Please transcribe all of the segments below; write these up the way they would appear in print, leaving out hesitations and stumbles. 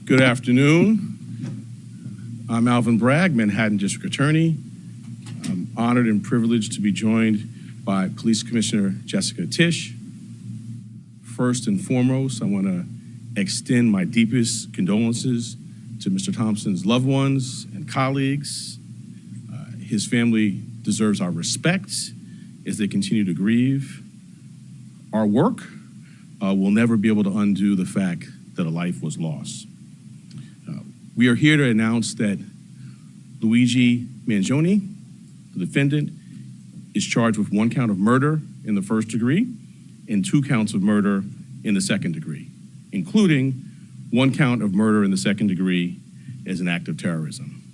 Good afternoon. I'm Alvin Bragg, Manhattan District Attorney. I'm honored and privileged to be joined by Police Commissioner Jessica Tisch. First and foremost, I want to extend my deepest condolences to Mr. Thompson's loved ones and colleagues. His family deserves our respect as they continue to grieve. Our work will never be able to undo the fact that a life was lost. We are here to announce that Luigi Mangione, the defendant, is charged with 1 count of murder in the first degree and 2 counts of murder in the second degree, including 1 count of murder in the second degree as an act of terrorism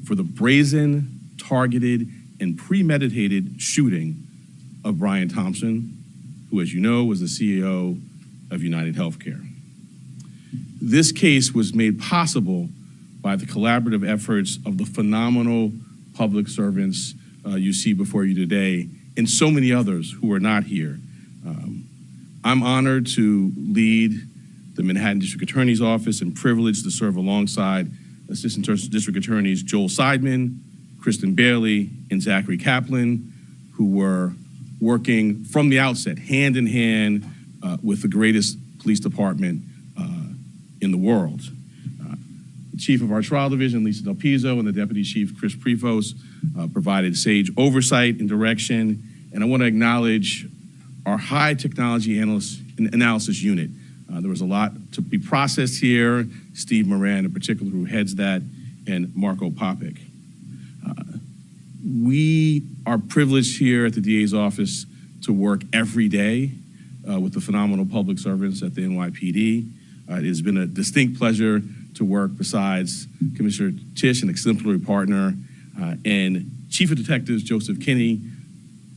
for the brazen, targeted, and premeditated shooting of Brian Thompson, who, as you know, was the CEO of UnitedHealthcare. This case was made possible by the collaborative efforts of the phenomenal public servants you see before you today, and so many others who are not here. I'm honored to lead the Manhattan District Attorney's Office and privileged to serve alongside Assistant District Attorneys Joel Seidman, Kristen Bailey, and Zachary Kaplan, who were working from the outset, hand in hand with the greatest police department in the world. The Chief of our trial division, Lisa Del Pizzo, and the Deputy Chief, Chris Prefos, provided sage oversight and direction. And I want to acknowledge our high technology analysis unit. There was a lot to be processed here. Steve Moran, in particular, who heads that, and Marco Popik. We are privileged here at the DA's office to work every day with the phenomenal public servants at the NYPD. It has been a distinct pleasure to work besides Commissioner Tisch, an exemplary partner, and Chief of Detectives Joseph Kinney.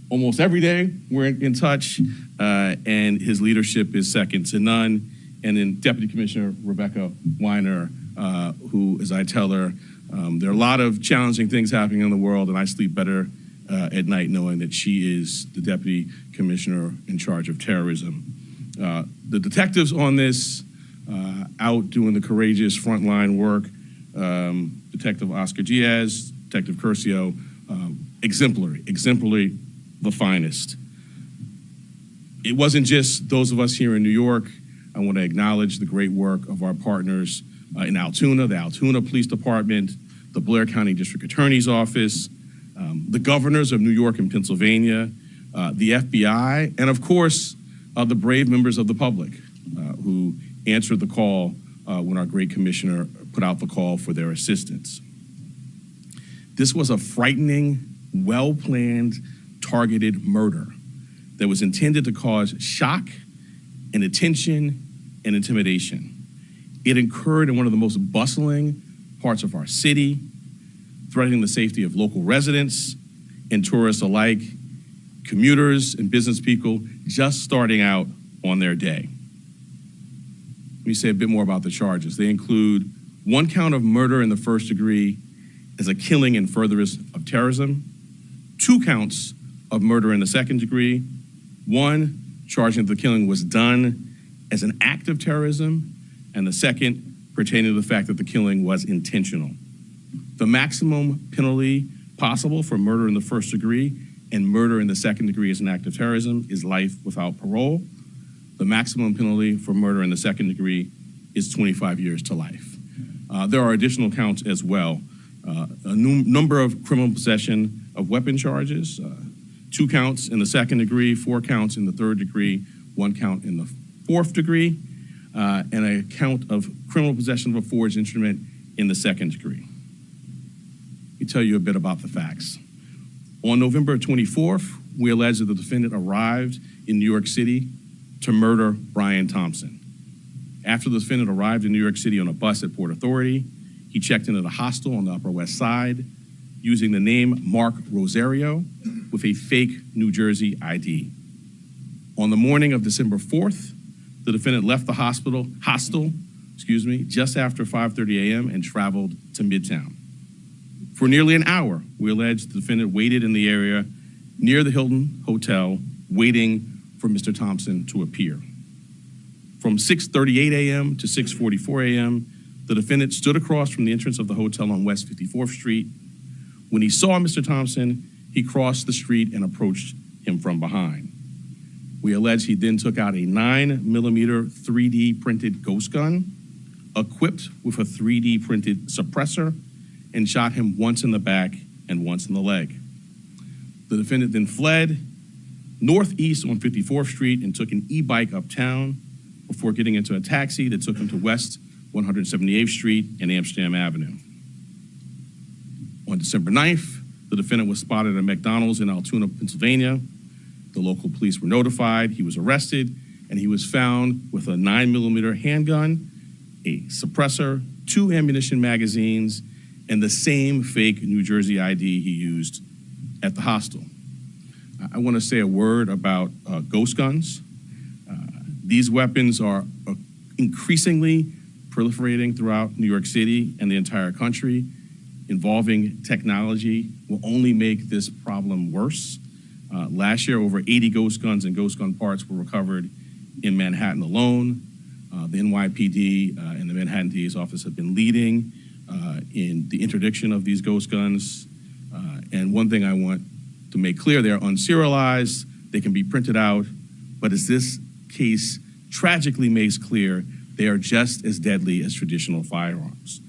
Almost every day we're in touch, and his leadership is second to none. And then Deputy Commissioner Rebecca Weiner, who, as I tell her, there are a lot of challenging things happening in the world, and I sleep better at night knowing that she is the Deputy Commissioner in charge of terrorism. The detectives on this, out doing the courageous frontline work, Detective Oscar Diaz, Detective Curcio, exemplary, the finest. It wasn't just those of us here in New York. I want to acknowledge the great work of our partners in Altoona, the Altoona Police Department, the Blair County District Attorney's Office, the governors of New York and Pennsylvania, the FBI, and of course, the brave members of the public who answered the call when our great commissioner put out the call for their assistance. This was a frightening, well-planned, targeted murder that was intended to cause shock and attention and intimidation. It occurred in one of the most bustling parts of our city, threatening the safety of local residents and tourists alike, commuters and business people just starting out on their day. Let me say a bit more about the charges. They include 1 count of murder in the first degree as a killing in furtherance of terrorism, 2 counts of murder in the second degree, 1 charging that the killing was done as an act of terrorism, and the second pertaining to the fact that the killing was intentional. The maximum penalty possible for murder in the first degree and murder in the second degree as an act of terrorism is life without parole. The maximum penalty for murder in the second degree is 25 years to life. There are additional counts as well. A number of criminal possession of weapon charges, 2 counts in the second degree, 4 counts in the third degree, 1 count in the fourth degree, and a count of criminal possession of a forged instrument in the second degree. Let me tell you a bit about the facts. On November 24th, we allege that the defendant arrived in New York City to murder Brian Thompson. After the defendant arrived in New York City on a bus at Port Authority, he checked into the hostel on the Upper West Side using the name Mark Rosario with a fake New Jersey ID. On the morning of December 4th, the defendant left the hostel, just after 5:30 a.m. and traveled to Midtown. For nearly an hour, we allege the defendant waited in the area near the Hilton Hotel, waiting for Mr. Thompson to appear. From 6:38 a.m. to 6:44 a.m., The defendant stood across from the entrance of the hotel on West 54th Street. When he saw Mr. Thompson, he crossed the street and approached him from behind. We allege he then took out a 9mm 3D printed ghost gun, equipped with a 3D printed suppressor, and shot him once in the back and once in the leg. The defendant then fled northeast on 54th Street and took an e-bike uptown before getting into a taxi that took him to West 178th Street and Amsterdam Avenue. On December 9th, the defendant was spotted at a McDonald's in Altoona, Pennsylvania. The local police were notified, he was arrested, and he was found with a 9mm handgun, a suppressor, 2 ammunition magazines, and the same fake New Jersey ID he used at the hostel. I want to say a word about ghost guns. These weapons are increasingly proliferating throughout New York City and the entire country. Involving technology will only make this problem worse. Last year, over 80 ghost guns and ghost gun parts were recovered in Manhattan alone. The NYPD and the Manhattan DA's office have been leading in the interdiction of these ghost guns. And one thing I want to make clear, they're unserialized, they can be printed out, but as this case tragically makes clear, they are just as deadly as traditional firearms.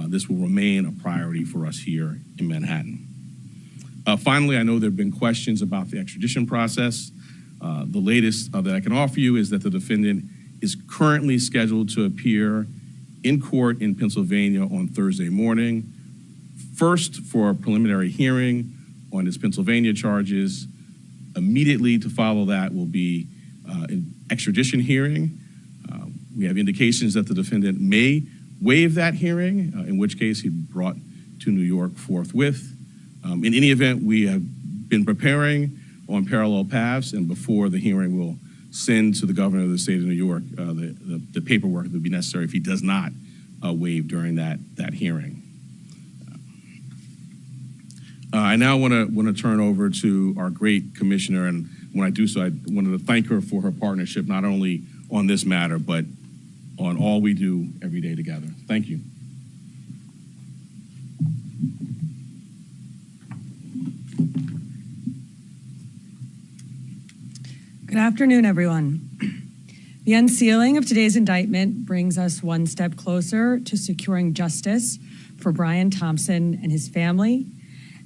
This will remain a priority for us here in Manhattan. Finally, I know there have been questions about the extradition process. The latest that I can offer you is that the defendant is currently scheduled to appear in court in Pennsylvania on Thursday morning, first for a preliminary hearing on his Pennsylvania charges. Immediately to follow that will be an extradition hearing. We have indications that the defendant may waive that hearing, in which case he'd be brought to New York forthwith. In any event, we have been preparing on parallel paths, and before the hearing, we'll send to the governor of the state of New York the paperwork that would be necessary if he does not waive during that hearing. I now want to turn over to our great commissioner, and when I do so, I wanted to thank her for her partnership, not only on this matter, but on all we do every day together. Thank you. Good afternoon, everyone. The unsealing of today's indictment brings us one step closer to securing justice for Brian Thompson and his family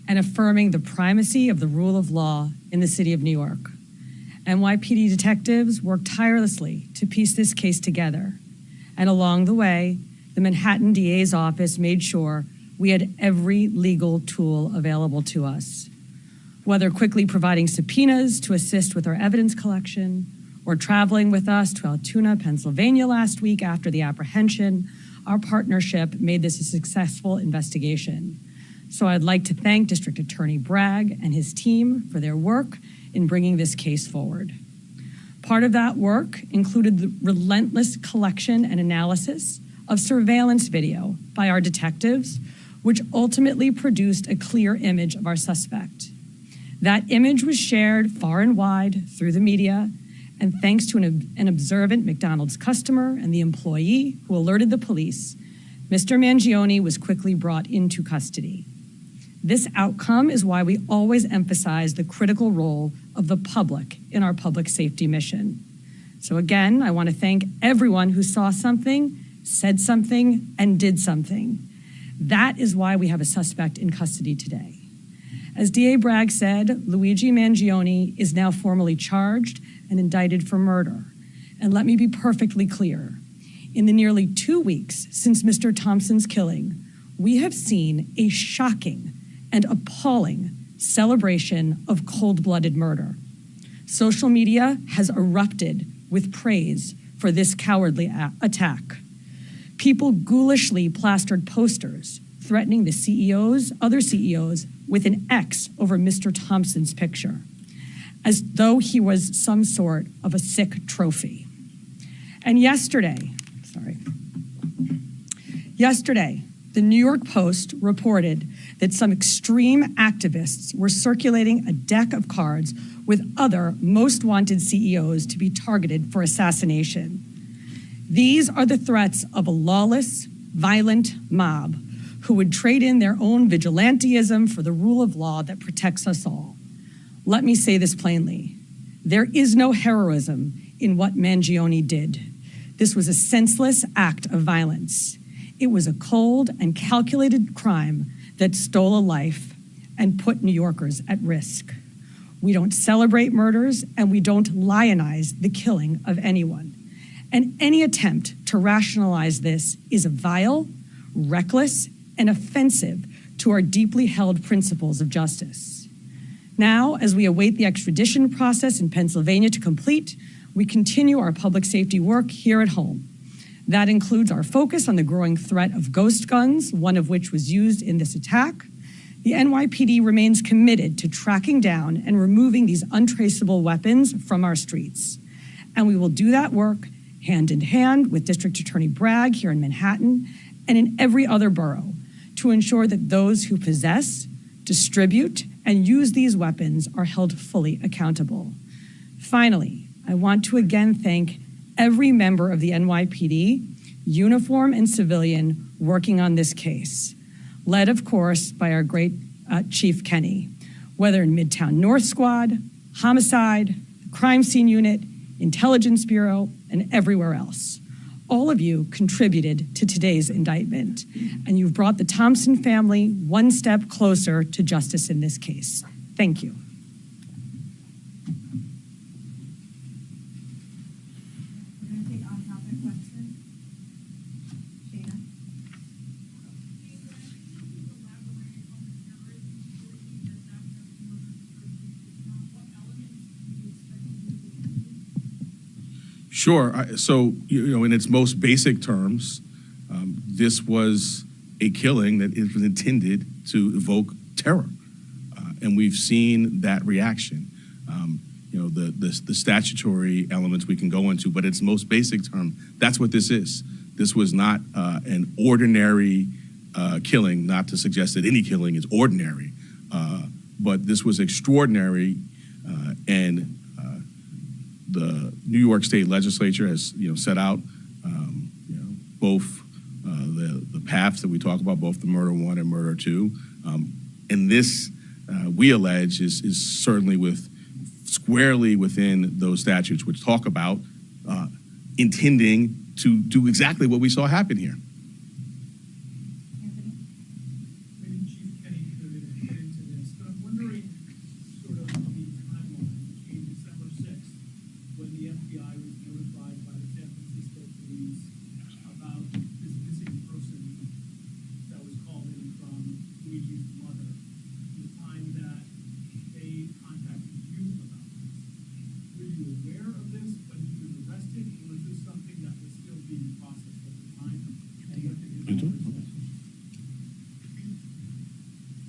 and affirming the primacy of the rule of law in the city of New York. NYPD detectives worked tirelessly to piece this case together. And along the way, the Manhattan DA's office made sure we had every legal tool available to us. Whether quickly providing subpoenas to assist with our evidence collection, or traveling with us to Altoona, Pennsylvania last week after the apprehension, our partnership made this a successful investigation. So I'd like to thank District Attorney Bragg and his team for their work in bringing this case forward. Part of that work included the relentless collection and analysis of surveillance video by our detectives, which ultimately produced a clear image of our suspect. That image was shared far and wide through the media, and thanks to an observant McDonald's customer and the employee who alerted the police, Mr. Mangione was quickly brought into custody. This outcome is why we always emphasize the critical role of the public in our public safety mission. So again, I want to thank everyone who saw something, said something, and did something. That is why we have a suspect in custody today. As DA Bragg said, Luigi Mangione is now formally charged and indicted for murder. And let me be perfectly clear. In the nearly 2 weeks since Mr. Thompson's killing, we have seen a shocking and appalling celebration of cold-blooded murder. Social media has erupted with praise for this cowardly attack. People ghoulishly plastered posters threatening the other CEOs with an X over Mr. Thompson's picture, as though he was some sort of a sick trophy. And yesterday, the New York Post reported that some extreme activists were circulating a deck of cards with other most wanted CEOs to be targeted for assassination. These are the threats of a lawless, violent mob who would trade in their own vigilantism for the rule of law that protects us all. Let me say this plainly. There is no heroism in what Mangione did. This was a senseless act of violence. It was a cold and calculated crime that stole a life and put New Yorkers at risk. We don't celebrate murders, and we don't lionize the killing of anyone. And any attempt to rationalize this is vile, reckless, and offensive to our deeply held principles of justice. Now, as we await the extradition process in Pennsylvania to complete, we continue our public safety work here at home. That includes our focus on the growing threat of ghost guns, one of which was used in this attack. The NYPD remains committed to tracking down and removing these untraceable weapons from our streets. And we will do that work hand in hand with District Attorney Bragg here in Manhattan and in every other borough to ensure that those who possess, distribute, and use these weapons are held fully accountable. Finally, I want to again thank every member of the NYPD, uniform and civilian, working on this case, led, of course, by our great Chief Kenny, whether in Midtown North Squad, Homicide, Crime Scene Unit, Intelligence Bureau, and everywhere else. All of you contributed to today's indictment, and you've brought the Thompson family one step closer to justice in this case. Thank you. Sure. So, in its most basic terms, this was a killing that it was intended to evoke terror. And we've seen that reaction. The statutory elements we can go into, but its most basic term, that's what this is. This was not an ordinary killing, not to suggest that any killing is ordinary, but this was extraordinary, and the New York State Legislature has, set out, both the paths that we talk about, both the murder one and murder two, and this we allege is certainly squarely within those statutes, which talk about intending to do exactly what we saw happen here.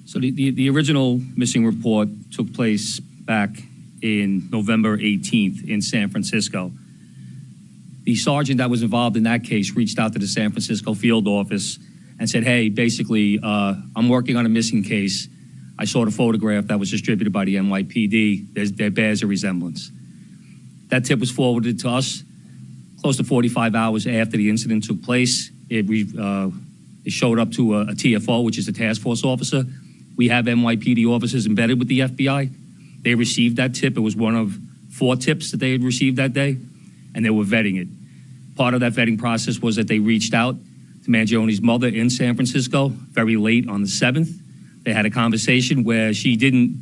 So the original missing report took place back in November 18th in San Francisco. The sergeant that was involved in that case reached out to the San Francisco field office and said, hey, basically, I'm working on a missing case. I saw the photograph that was distributed by the NYPD. There bears a resemblance. That tip was forwarded to us close to 45 hours after the incident took place. It showed up to a TFO, which is a task force officer. We have NYPD officers embedded with the FBI. They received that tip. It was one of 4 tips that they had received that day, and they were vetting it. Part of that vetting process was that they reached out to Mangione's mother in San Francisco very late on the 7th. They had a conversation where she didn't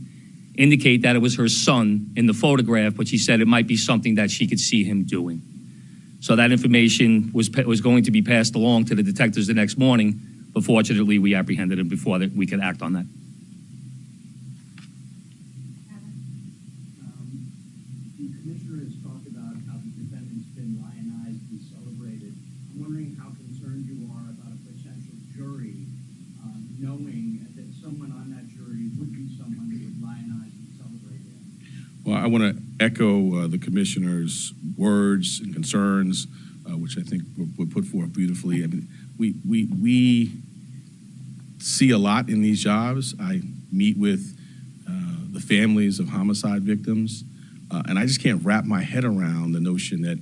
indicate that it was her son in the photograph, but she said it might be something that she could see him doing. So that information was going to be passed along to the detectives the next morning, but fortunately we apprehended him before we could act on that. The commissioner has talked about how the defendant's been lionized and celebrated. I'm wondering how concerned you are about a potential jury knowing that someone on that jury would be someone who would lionize and celebrate him. Well, I want to echo the commissioner's words and concerns, which I think were put forth beautifully. I mean, we see a lot in these jobs. I meet with the families of homicide victims, and I just can't wrap my head around the notion that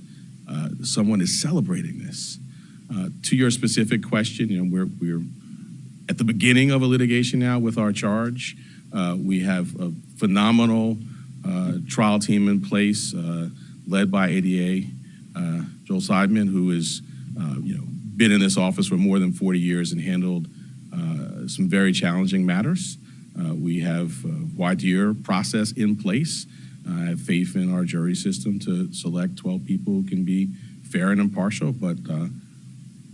someone is celebrating this. To your specific question, we're at the beginning of a litigation now with our charge. We have a phenomenal trial team in place, led by ADA Joel Seidman, who has been in this office for more than 40 years and handled some very challenging matters. We have a voir dire process in place. I have faith in our jury system to select 12 people who can be fair and impartial, but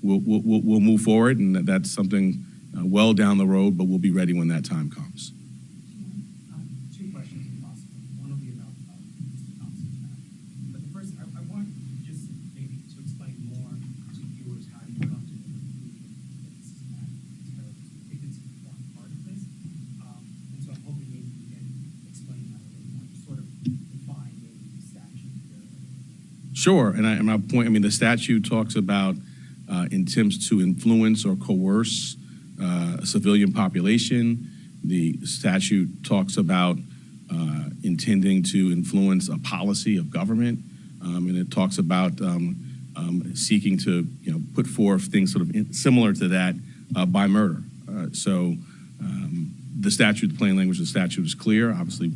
we'll move forward, and that's something well down the road, but we'll be ready when that time comes. Two questions, if possible. One will be about Mr. Thompson's matter. But the first, I want just maybe to explain more to viewers how you come to the conclusion that this is an act of terrorism. I think it's an important part of this. And so I'm hoping maybe you can explain that a little more, to sort of define maybe the statute. Sure, and my point, the statute talks about attempts to influence or coerce a civilian population. The statute talks about intending to influence a policy of government, and it talks about seeking to put forth things sort of similar to that by murder. So the statute, the plain language of the statute is clear. Obviously,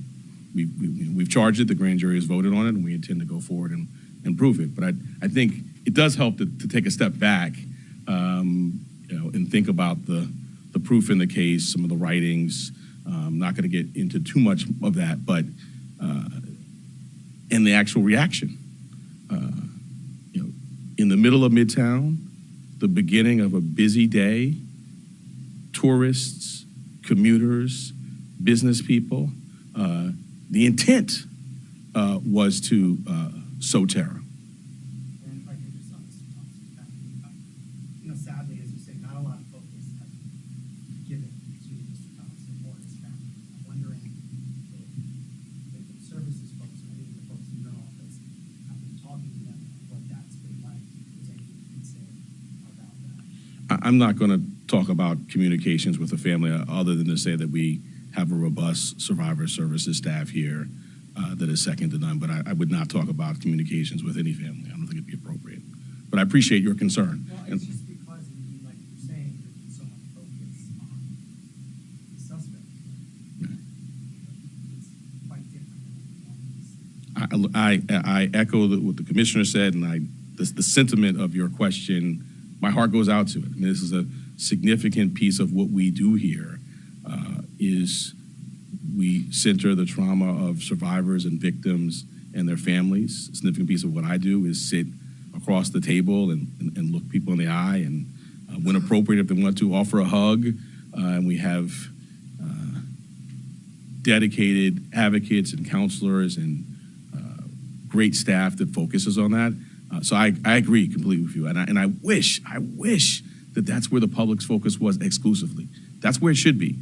we've charged it, the grand jury has voted on it, and we intend to go forward and prove it. But I think it does help to take a step back and think about the proof in the case, some of the writings. I'm not going to get into too much of that, but in the actual reaction. In the middle of Midtown, the beginning of a busy day, tourists, commuters, business people, the intent was to sow terror. And if I could just on Mr. Thompson's family, sadly, as you say, not a lot of focus has been given to Mr. Thompson or his family. I'm wondering if the services folks or any of the folks in your office have been talking to them about what that's been like. If there's anything you can say about that. I'm not going to talk about communications with the family other than to say that we have a robust survivor services staff here that is second to none, but I would not talk about communications with any family. I don't think it'd be appropriate. But I appreciate your concern. Well, it's just because, like you're saying, there's been so much focus on the suspect. It's quite different than what we want. I echo what the commissioner said, and the sentiment of your question, my heart goes out to it. This is a significant piece of what we do here, is we center the trauma of survivors and victims and their families. A significant piece of what I do is sit across the table and look people in the eye and, when appropriate, if they want to, offer a hug. And we have dedicated advocates and counselors and great staff that focuses on that. So I agree completely with you. And I wish that that's where the public's focus was exclusively. That's where it should be.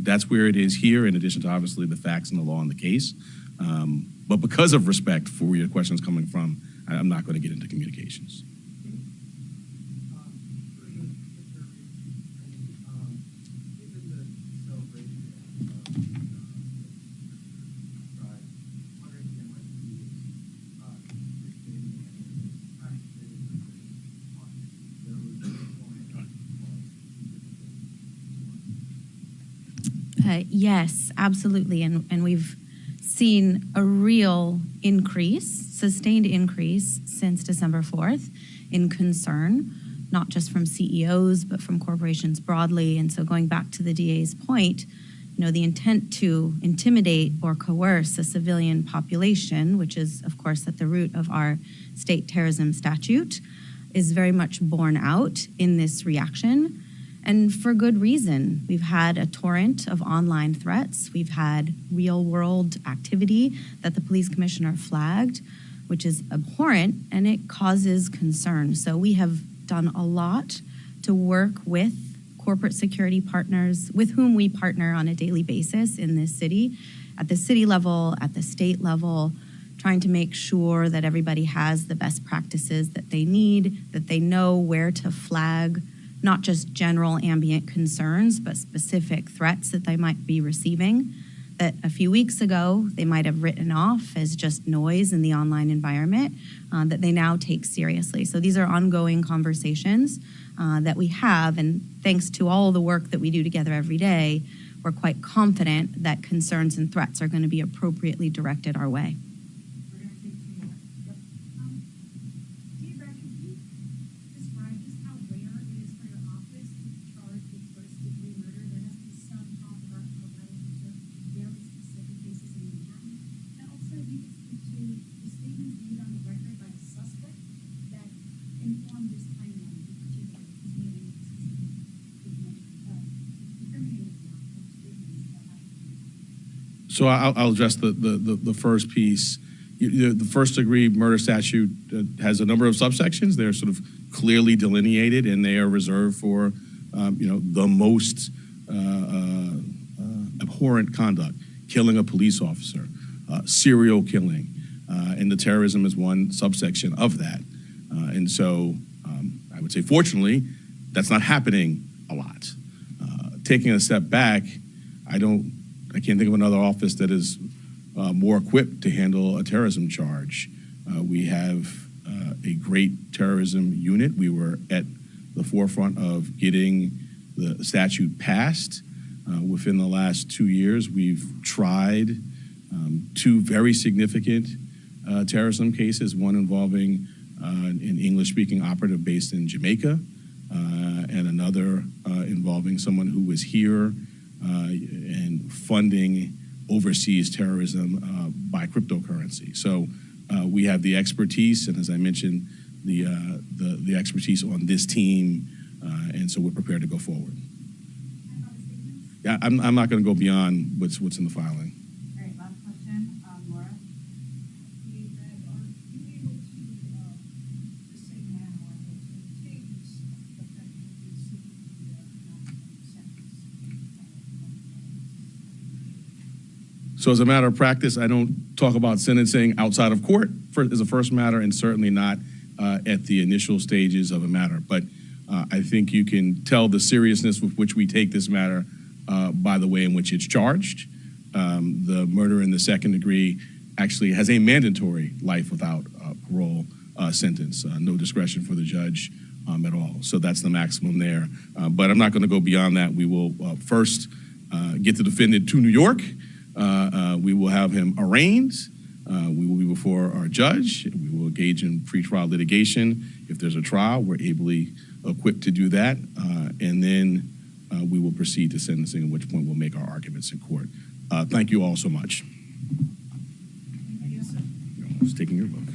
That's where it is here, in addition to obviously the facts and the law in the case. But because of respect for where your question is coming from, I'm not going to get into communications. Yes, absolutely. And we've seen a real increase, sustained increase since December 4th in concern, not just from CEOs, but from corporations broadly. And so going back to the DA's point, the intent to intimidate or coerce a civilian population, which is, of course, at the root of our state terrorism statute, is very much borne out in this reaction. And for good reason. We've had a torrent of online threats. We've had real-world activity that the police commissioner flagged, which is abhorrent, and it causes concern. So we have done a lot to work with corporate security partners with whom we partner on a daily basis in this city, at the city level, at the state level, trying to make sure that everybody has the best practices that they need, that they know where to flag not just general ambient concerns, but specific threats that they might be receiving, that a few weeks ago they might have written off as just noise in the online environment that they now take seriously. So these are ongoing conversations that we have, and thanks to all the work that we do together every day, we're quite confident that concerns and threats are going to be appropriately directed our way. We're going to take two more. Yep. Dear Brad, could you describe just how rare it is for your office to be charged with first-degree murder? There has been some talk about how that is reserved for very specific cases in Manhattan. And also, if you could speak to the statements made on the record by the suspect that informed this timeline in particular, because maybe specific incriminating statements that happened. So I'll address the first piece. The first-degree murder statute has a number of subsections. They're sort of clearly delineated, and they are reserved for, the most abhorrent conduct: killing a police officer, serial killing, and the terrorism is one subsection of that. And so, I would say, fortunately, that's not happening a lot. Taking a step back, I can't think of another office that is more equipped to handle a terrorism charge. We have a great terrorism unit. We were at the forefront of getting the statute passed. Within the last 2 years, we've tried two very significant terrorism cases, one involving an English-speaking operative based in Jamaica, and another involving someone who was here and funding overseas terrorism by cryptocurrency. So we have the expertise, and as I mentioned, the expertise on this team, and so we're prepared to go forward. Yeah, I'm not going to go beyond what's in the filing. All right, last question, Laura. Are you able to just say now or to take this effectively seeking the sentence? So as a matter of practice, I don't talk about sentencing outside of court as a first matter, and certainly not at the initial stages of a matter. But I think you can tell the seriousness with which we take this matter by the way in which it's charged. The murder in the second degree actually has a mandatory life without parole sentence, no discretion for the judge at all. So that's the maximum there. But I'm not going to go beyond that. We will first get the defendant to New York. We will have him arraigned. We will be before our judge. We will engage in pretrial litigation. If there's a trial, we're ably equipped to do that. And then we will proceed to sentencing, at which point we'll make our arguments in court. Thank you all so much. Thank you. Just taking your vote.